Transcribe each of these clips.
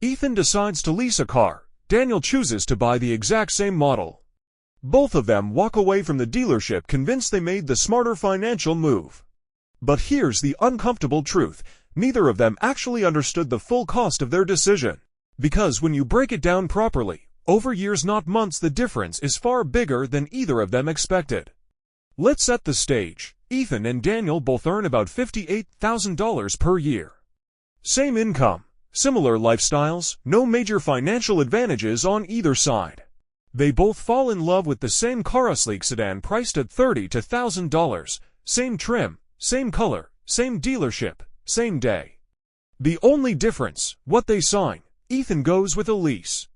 Ethan decides to lease a car. Daniel chooses to buy the exact same model. Both of them walk away from the dealership convinced they made the smarter financial move. But here's the uncomfortable truth. Neither of them actually understood the full cost of their decision. Because when you break it down properly, over years not months, the difference is far bigger than either of them expected. Let's set the stage. Ethan and Daniel both earn about $58,000 per year. Same income, similar lifestyles, no major financial advantages on either side. They both fall in love with the same car, a sleek sedan priced at $30,000, same trim, same color, same dealership, same day. The only difference, what they sign. Ethan goes with a lease.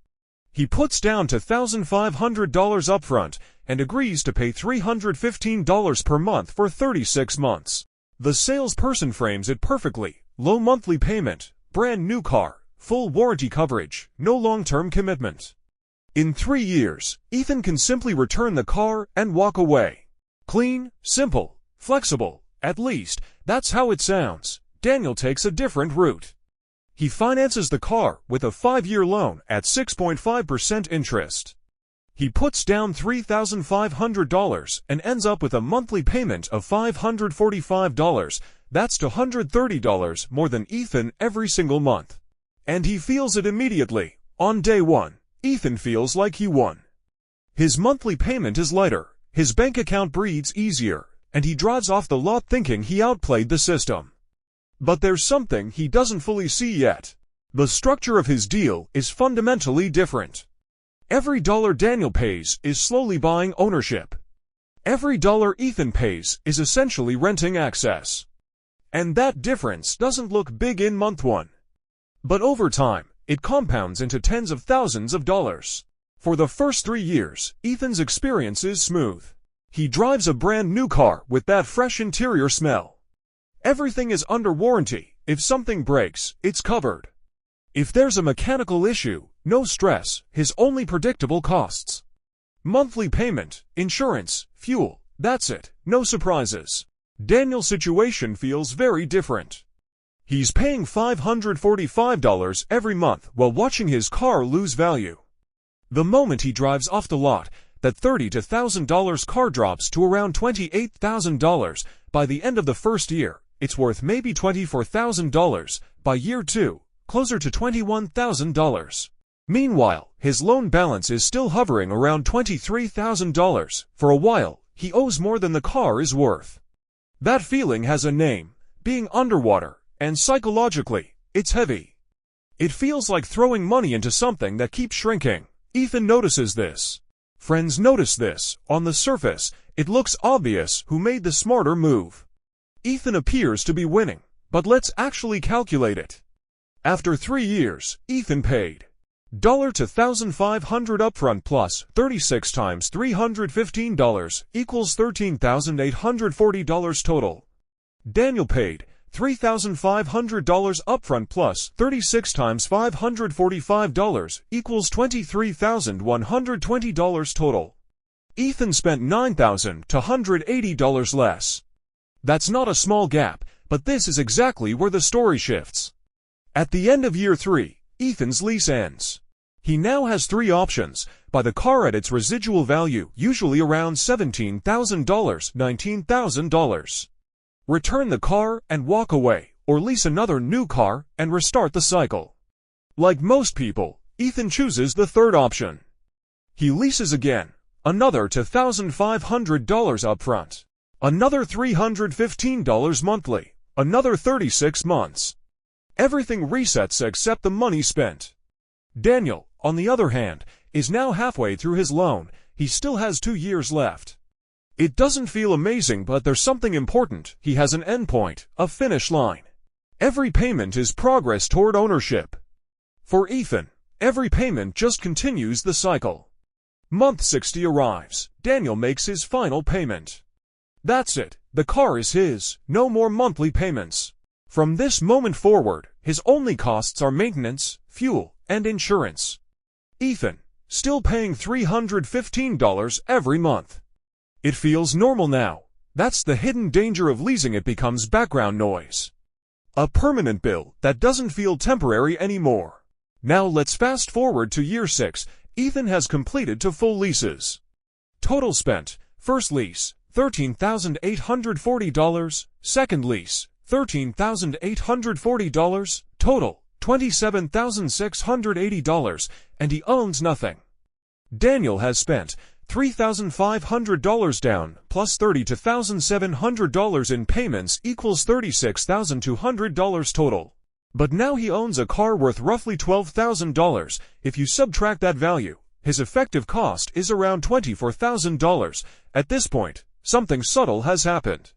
He puts down $2,500 upfront and agrees to pay $315 per month for 36 months. The salesperson frames it perfectly. Low monthly payment, brand new car, full warranty coverage, no long-term commitment. In 3 years, Ethan can simply return the car and walk away. Clean, simple, flexible, at least, that's how it sounds. Daniel takes a different route. He finances the car with a 5-year loan at 6.5% interest. He puts down $3,500 and ends up with a monthly payment of $545. That's $230 more than Ethan every single month. And he feels it immediately. On day one, Ethan feels like he won. His monthly payment is lighter, his bank account breathes easier, and he drives off the lot thinking he outplayed the system. But there's something he doesn't fully see yet. The structure of his deal is fundamentally different. Every dollar Daniel pays is slowly buying ownership. Every dollar Ethan pays is essentially renting access. And that difference doesn't look big in month one. But over time, it compounds into tens of thousands of dollars. For the first 3 years, Ethan's experience is smooth. He drives a brand new car with that fresh interior smell. Everything is under warranty. If something breaks, it's covered. If there's a mechanical issue, no stress, his only predictable costs. Monthly payment, insurance, fuel, that's it, no surprises. Daniel's situation feels very different. He's paying $545 every month while watching his car lose value. The moment he drives off the lot, that $30,000 car drops to around $28,000. By the end of the first year, it's worth maybe $24,000. By year 2, closer to $21,000. Meanwhile, his loan balance is still hovering around $23,000. For a while, he owes more than the car is worth. That feeling has a name, being underwater, and psychologically, it's heavy. It feels like throwing money into something that keeps shrinking. Ethan notices this. Friends notice this. On the surface, it looks obvious who made the smarter move. Ethan appears to be winning, but let's actually calculate it. After 3 years, Ethan paid $2,500 upfront plus 36 times $315 equals $13,840 total. Daniel paid $3,500 upfront plus 36 times $545 equals $23,120 total. Ethan spent $9,280 less. That's not a small gap, but this is exactly where the story shifts. At the end of year 3, Ethan's lease ends. He now has 3 options: buy the car at its residual value, usually around $17,000, $19,000. Return the car and walk away, or lease another new car and restart the cycle. Like most people, Ethan chooses the third option. He leases again, another $2,500 upfront, another $315 monthly, another 36 months. Everything resets except the money spent. Daniel, on the other hand, is now halfway through his loan. He still has 2 years left. It doesn't feel amazing, but there's something important. He has an endpoint, a finish line. Every payment is progress toward ownership. For Ethan, every payment just continues the cycle. Month 60 arrives. Daniel makes his final payment. That's it. The car is his. No more monthly payments. From this moment forward, his only costs are maintenance, fuel, and insurance. Ethan, still paying $315 every month. It feels normal now. That's the hidden danger of leasing. It becomes background noise. A permanent bill that doesn't feel temporary anymore. Now let's fast forward to year 6. Ethan has completed 2 full leases. Total spent: first lease, $13,840, second lease, $13,840, total, $27,680, and he owns nothing. Daniel has spent $3,500 down, plus $32,700 in payments equals $36,200 total. But now he owns a car worth roughly $12,000. If you subtract that value, his effective cost is around $24,000. At this point, something subtle has happened.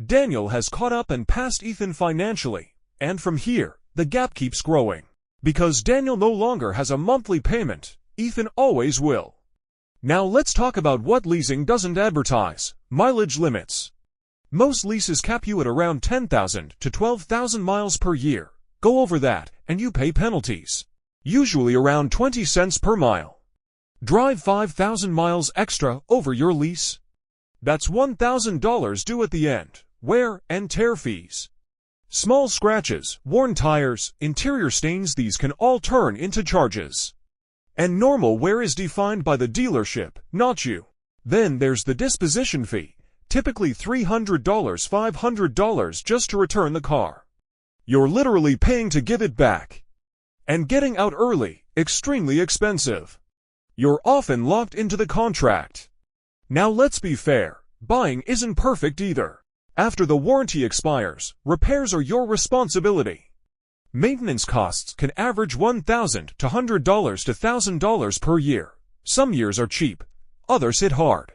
Daniel has caught up and passed Ethan financially, and from here, the gap keeps growing. Because Daniel no longer has a monthly payment, Ethan always will. Now let's talk about what leasing doesn't advertise: mileage limits. Most leases cap you at around 10,000 to 12,000 miles per year. Go over that, and you pay penalties. Usually around 20 cents per mile. Drive 5,000 miles extra over your lease. That's $1,000 due at the end. Wear and tear fees. Small scratches, worn tires, interior stains, these can all turn into charges. And normal wear is defined by the dealership, not you. Then there's the disposition fee, typically $300, $500 just to return the car. You're literally paying to give it back. And getting out early, extremely expensive. You're often locked into the contract. Now let's be fair, buying isn't perfect either. After the warranty expires, repairs are your responsibility. Maintenance costs can average $1,000 to $100 to $1,000 per year. Some years are cheap, others hit hard.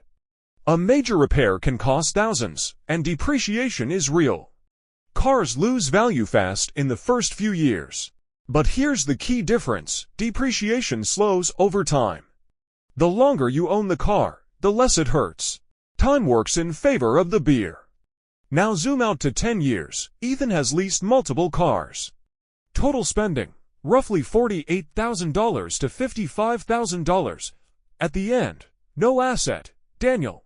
A major repair can cost thousands, and depreciation is real. Cars lose value fast in the first few years. But here's the key difference: depreciation slows over time. The longer you own the car, the less it hurts. Time works in favor of the beer. Now zoom out to 10 years. Ethan has leased multiple cars. Total spending, roughly $48,000 to $55,000. At the end, no asset. Daniel.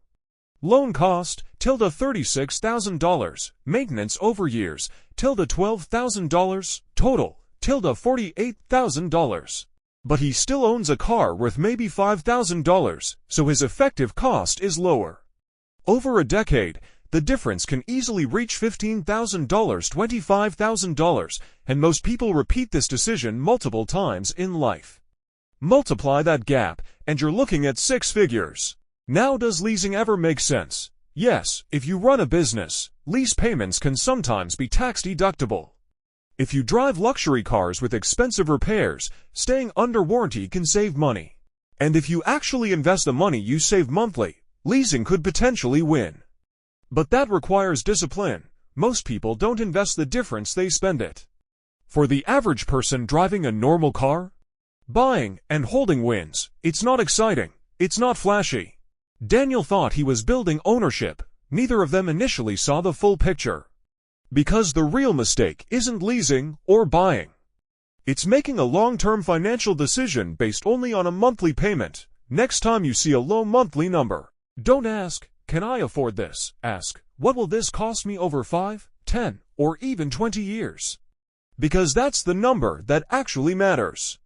Loan cost, $36,000. Maintenance over years, $12,000. Total, $48,000. But he still owns a car worth maybe $5,000, so his effective cost is lower. Over a decade, the difference can easily reach $15,000, $25,000, and most people repeat this decision multiple times in life. Multiply that gap, and you're looking at 6 figures. Now, does leasing ever make sense? Yes, if you run a business, lease payments can sometimes be tax deductible. If you drive luxury cars with expensive repairs, staying under warranty can save money. And if you actually invest the money you save monthly, leasing could potentially win. But that requires discipline. Most people don't invest the difference, they spend it. For the average person driving a normal car, buying and holding wins. It's not exciting. It's not flashy. Daniel thought he was building ownership. Neither of them initially saw the full picture. Because the real mistake isn't leasing or buying. It's making a long-term financial decision based only on a monthly payment. Next time you see a low monthly number, don't ask, "Can I afford this?" Ask, "What will this cost me over 5, 10, or even 20 years?" Because that's the number that actually matters.